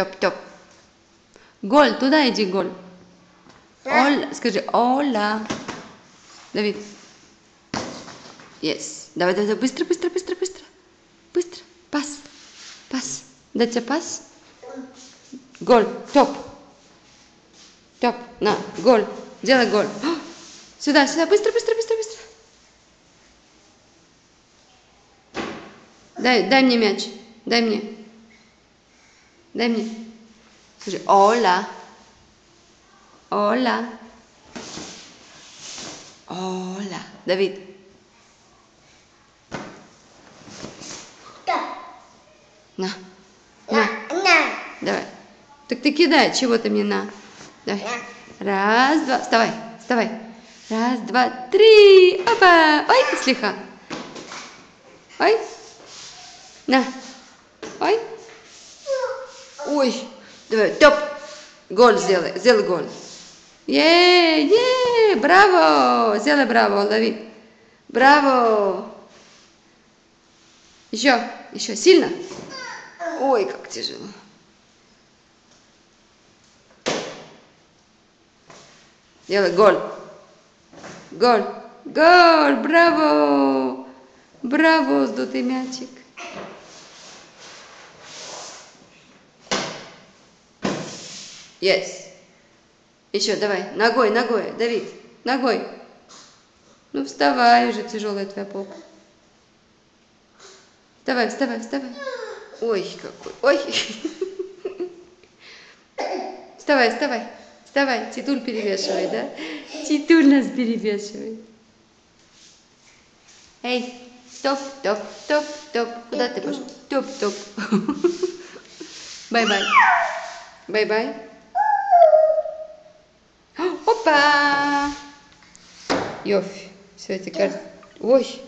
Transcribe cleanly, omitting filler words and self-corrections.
топ. Голь, туда иди, голь. Оля, скажи, Оля. Давид. Yes. Давай, быстро. Быстро. Пас. Дать тебе пас. Голь, топ. На, голь. Делай голь. Сюда, быстро. Дай мне мяч. Дай мне. Скажи, Оля. Давид. На. Давай. Так ты кидай, чего ты мне на. Давай. Раз, два. Вставай. Раз, два, три. Опа. Ой, слегка. Ой. На. Ой. Ой. Давай, топ. Голь сделай. Сделай голь. Браво. Сделай браво, Давид. Браво. Еще. Сильно. Ой, как тяжело. Делай голь. Браво. Браво, сдутый мячик. Yes. Еще, давай. Ногой, Давид. Ногой. Ну, вставай уже, тяжелая твоя попа. Вставай. Ой, какой. Ой. Вставай. Титуль перевешивай, да? Титуль нас перевешивает. Эй, топ. Куда ты пошел? Топ. Бай-бай. Опа! Йоф. Все, эти карты. Ой.